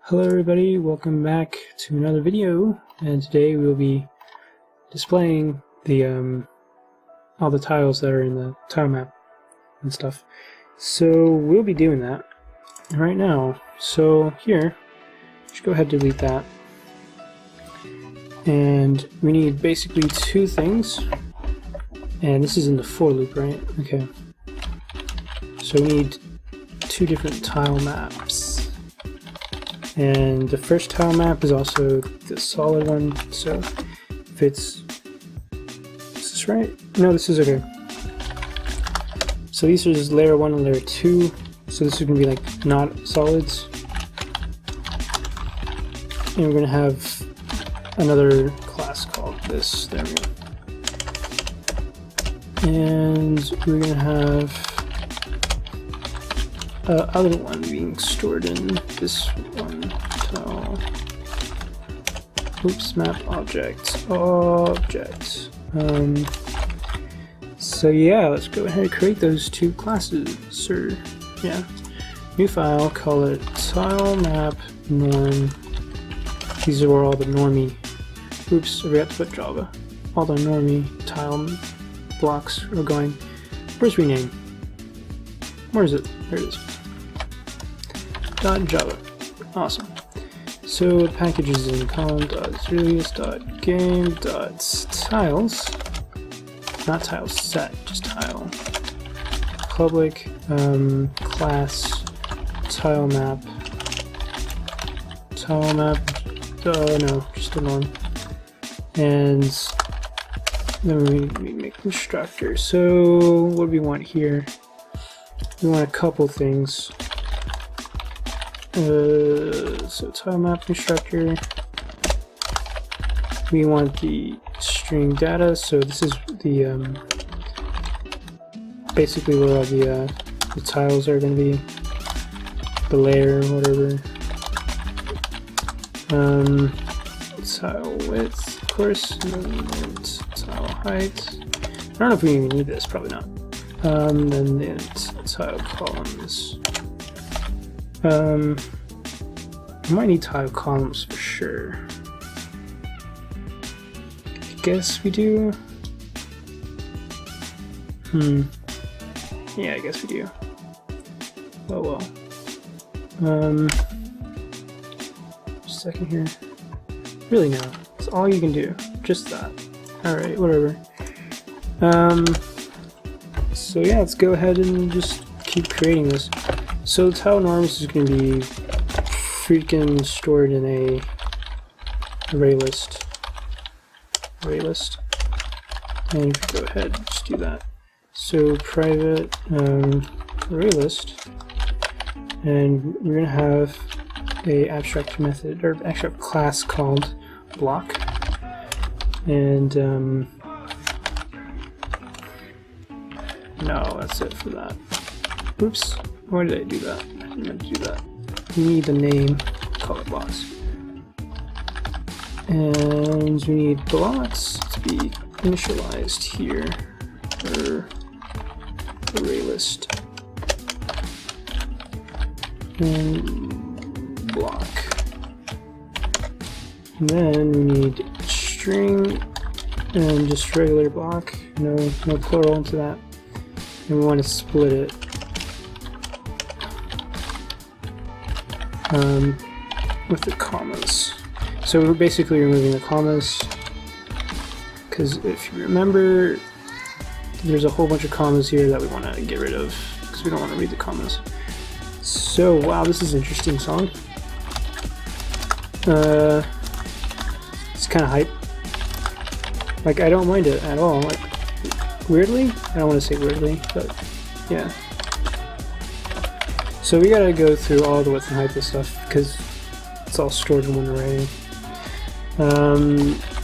Hello everybody, welcome back to another video, and today we'll be displaying the all the tiles that are in the tile map and stuff. So we'll be doing that right now. So here, just go ahead and delete that. And we need basically two things. And this is in the for loop, right? Okay. So we need two different tile maps. And the first tile map is also the solid one, so if it's... Is this right? No, this is okay. So these are just layer 1 and layer 2, so this is going to be like not solids. And we're going to have another class called this, there we go. And we're going to have other one being stored in this one tile. Oops, map object. So yeah, let's go ahead and create those two classes. New file, call it tile map norm. These are all the normie. Oops, I forgot to put Java. All the normie tile blocks are going. Where's rename? Where is it? There it is. .java. Awesome. So the package is in column.release.game.tiles. Not tile set, just tile. Public class tile map. No, just the norm. And then we make constructor. So what do we want here? We want a couple things. So tile map constructor. We want the string data. So this is the basically where all the tiles are going to be. The layer, whatever. Tile width, of course, and tile height. I don't know if we even need this. Probably not. Then the tile columns. We might need tile columns for sure. I guess we do. Yeah, I guess we do. Oh well. Just a second here. Really no. That's all you can do. Just that. Alright, whatever. So yeah, let's go ahead and just keep creating this. So tile norms is going to be freaking stored in a array list. And if you go ahead, just do that. So private array list, and we're going to have a abstract method or abstract class called block. And no, that's it for that. Oops. Why did I do that? I didn't meant to do that. We need the name, call it blocks. And we need blocks to be initialized here for array list. And block. And then we need string and just regular block, no plural into that. And we want to split it. With the commas. So we're basically removing the commas, because if you remember, there's a whole bunch of commas here that we want to get rid of, because we don't want to read the commas. So, wow, this is an interesting song. It's kind of hype. Like, I don't mind it at all. Like, weirdly? I don't want to say weirdly, but yeah. So we gotta go through all the width and height of stuff because it's all stored in one array.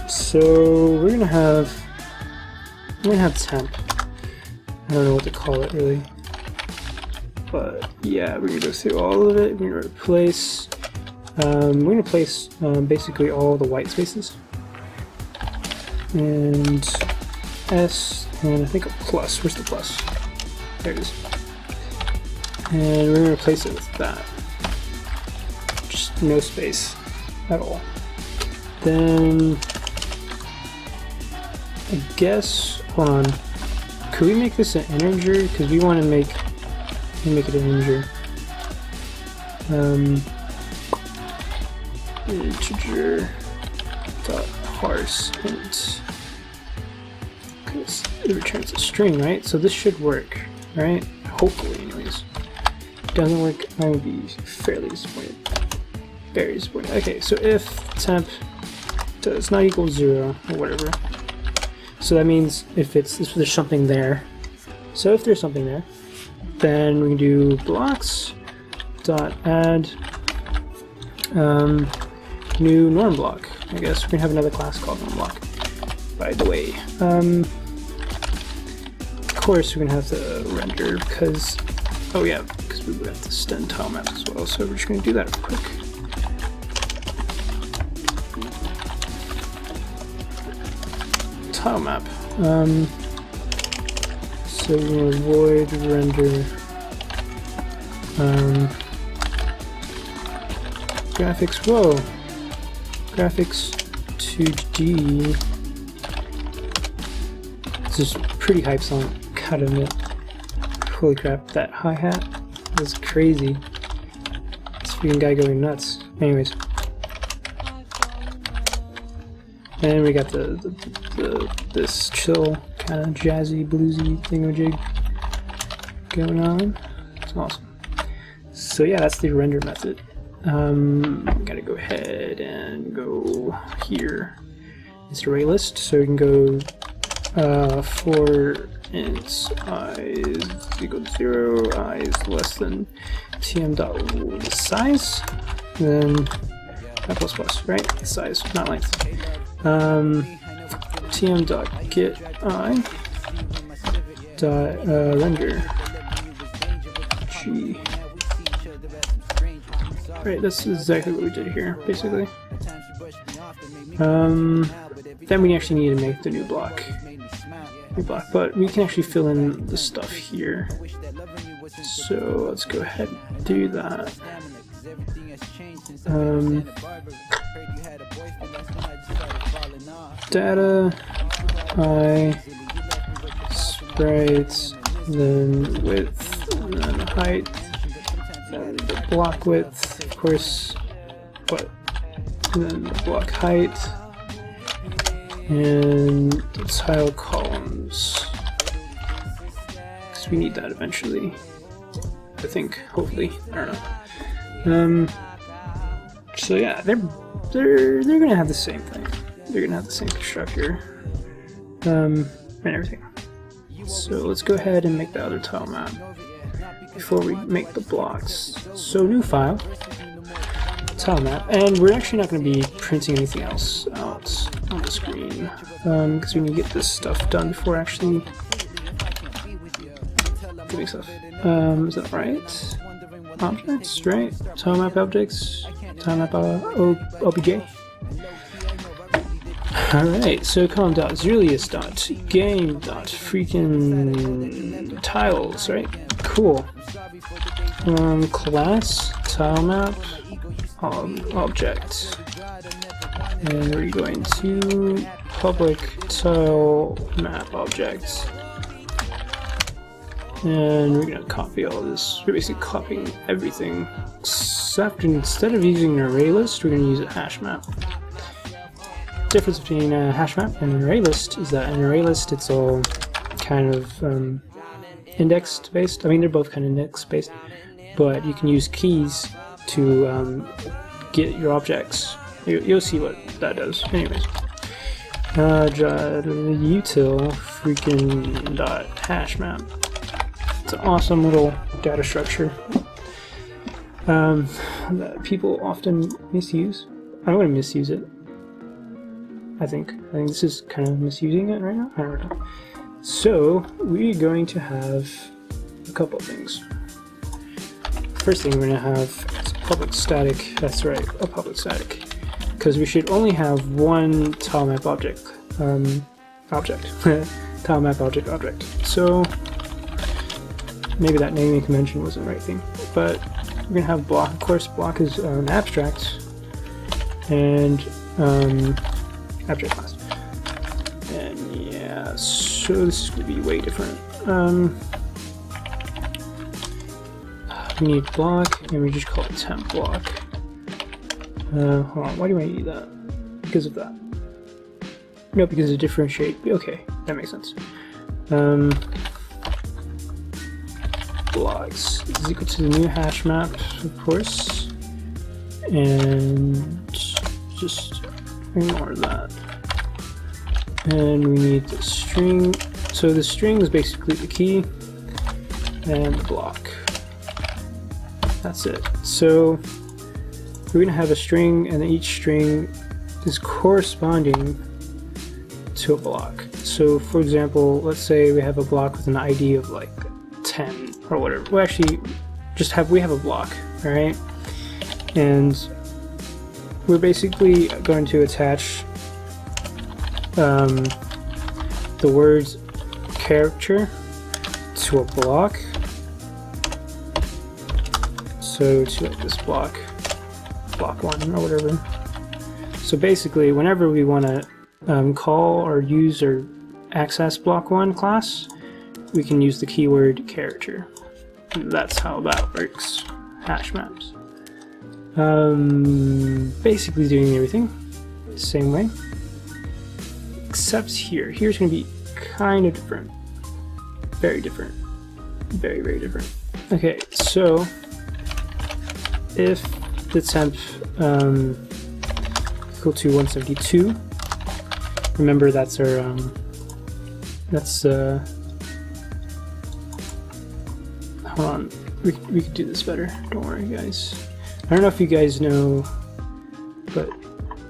So we're gonna have temp. I don't know what to call it really, but yeah, we're gonna go through all of it. We're gonna replace. We're gonna place basically all the white spaces, and S, and I think a plus. Where's the plus? There it is. And we're going to replace it with that. just no space at all. Then I guess, hold on, could we make this an integer? Because we want to make it an integer. Integer dot parse int, because it returns a string, right? So this should work, right? Hopefully, anyways. If it doesn't work, I would be fairly disappointed. Very disappointed. Okay, so if temp does not equal 0 or whatever, so that means if there's something there. So if there's something there, then we can do blocks dot add new norm block. I guess we're gonna have another class called norm block, by the way. Of course we're gonna have to render because, oh yeah, because we would have to send tile maps as well. So we're just gonna do that real quick. Tile map. So we're gonna void render graphics. Whoa, graphics 2D. This is pretty hype song, gotta admit. Holy crap, that hi-hat is crazy. This freaking guy going nuts. Anyways. And we got this chill, kind of jazzy, bluesy thingamajig going on. It's awesome. So yeah, that's the render method. Gotta go ahead and go here. It's array list, so we can go for int I is equal to 0, I is less than tm dot size, then right? Size, not length. Tm dot get I dot render g. Right, that's exactly what we did here, basically. Then we actually need to make the new block. But we can actually fill in the stuff here. So let's go ahead and do that. Data, I, sprites, then width, and then height, and the block width, of course, and then the block height, and the tile columns, because we need that eventually, I think, hopefully, I don't know. So yeah, they're gonna have the same thing. They're gonna have the same structure, and everything. So let's go ahead and make the other tile map before we make the blocks. So new file, tile map, and we're actually not going to be printing anything else out on the screen because we need to get this stuff done before actually doing stuff. Is that right? Objects, right? Tile map objects, tile map OBJ. Alright, so column.zerlius.game.freaking tiles, right? Cool. Class, tile map, object. And we're going to public tile map object. And we're going to copy all this. We're basically copying everything, except instead of using an array list, we're going to use a hash map. Difference between a hash map and an array list is that an array list, it's all kind of index based. I mean, they're both kind of index based, but you can use keys to get your objects. You'll see what that does. Anyways, util freaking dot hash map. It's an awesome little data structure that people often misuse. I'm going to misuse it. I think this is kind of misusing it right now. I don't know. So we're going to have a couple of things. First thing we're going to have is a public static. That's right, a public static, because we should only have one tile map object. Tile map object. So maybe that naming convention wasn't the right thing, but we're gonna have block. Of course, block is an abstract and abstract class. And yeah, so this is gonna be way different. We need block, and we just call it temp block. Hold on, why do I need that? Because of that. No, because of differentiate. Okay, that makes sense. Blocks is equal to the new hash map, of course, and just ignore that. And we need the string. So the string is basically the key and the block. That's it. So we're gonna have a string, and each string is corresponding to a block. So for example, let's say we have a block with an ID of like 10 or whatever. Well, actually, we have a block, all right? And we're basically going to attach the word character to a block. So to like this block 1 or whatever. So basically, whenever we want to call or use or access block 1 class, we can use the keyword character. And that's how that works. Hash maps. Basically doing everything the same way, except here. Here's going to be kind of different. Very different. Very, very different. Okay, so if the temp equal to 172, remember that's our hold on, we could do this better, don't worry guys. I don't know if you guys know, but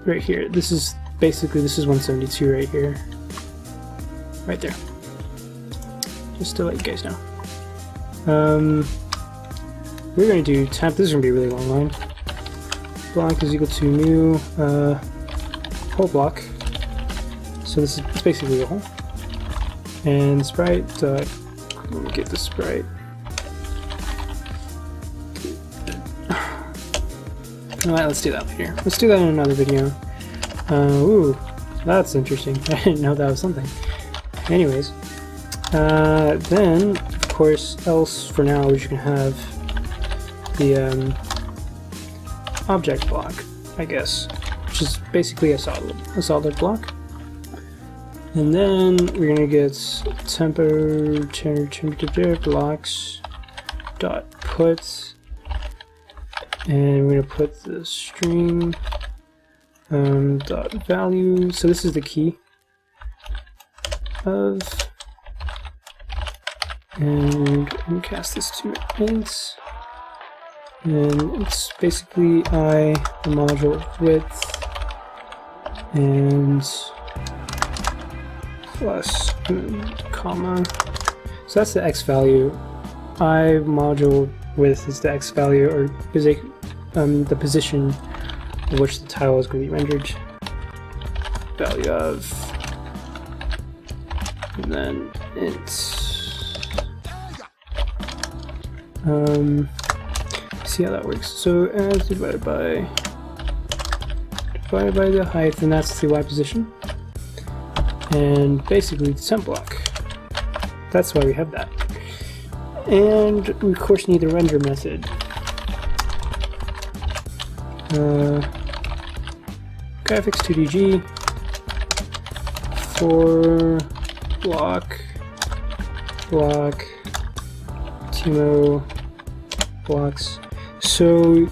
right here, this is 172 right here, right there, just to let you guys know. We're going to do temp. This is going to be a really long line. Block is equal to new whole block. So this is basically a whole. And sprite. Let me get the sprite. Alright, let's do that later. Let's do that in another video. Ooh, that's interesting. I didn't know that was something. Anyways, then of course, else for now we're just gonna have the object block, I guess, which is basically a solid block. And then we're gonna get temperature blocks dot put, and we're gonna put the string dot value. So this is the key of, and we cast this to int. And it's basically the module width, and plus comma. So that's the x value. Module width is the x value, or the position of which the tile is going to be rendered. Value of, and then int. See how that works. So as divided by the height, and that's the y position, and basically the temp block. That's why we have that. And we of course need the render method. Graphics 2DG for block Timo blocks. So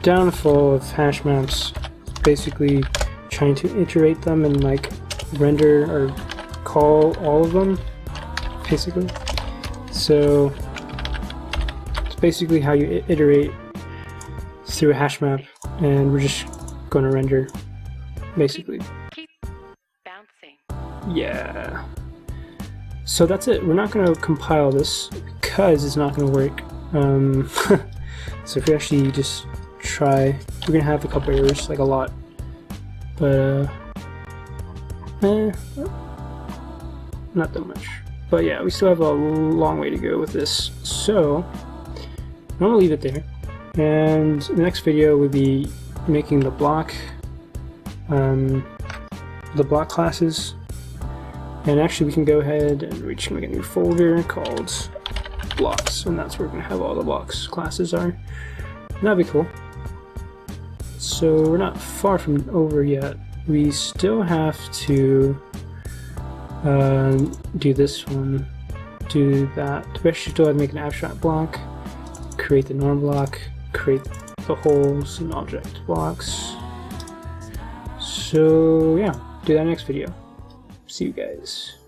downfall of hash maps is basically trying to iterate them and like render or call all of them, basically. So it's basically how you iterate through a hash map, and we're just going to render, basically. Keep bouncing. Yeah. So that's it. We're not going to compile this because it's not going to work. So if we actually just try, we're going to have a couple errors, like a lot. But not that much. But yeah, we still have a long way to go with this. So I'm going to leave it there. And the next video would be making the block classes. And actually we can go ahead and we can make a new folder called blocks, and that's where we're going to have all the blocks classes are. And that'd be cool. So we're not far from over yet. We still have to do this one, do that. We actually still have to make an abstract block, create the norm block, create the holes and object blocks. So yeah, do that next video. See you guys.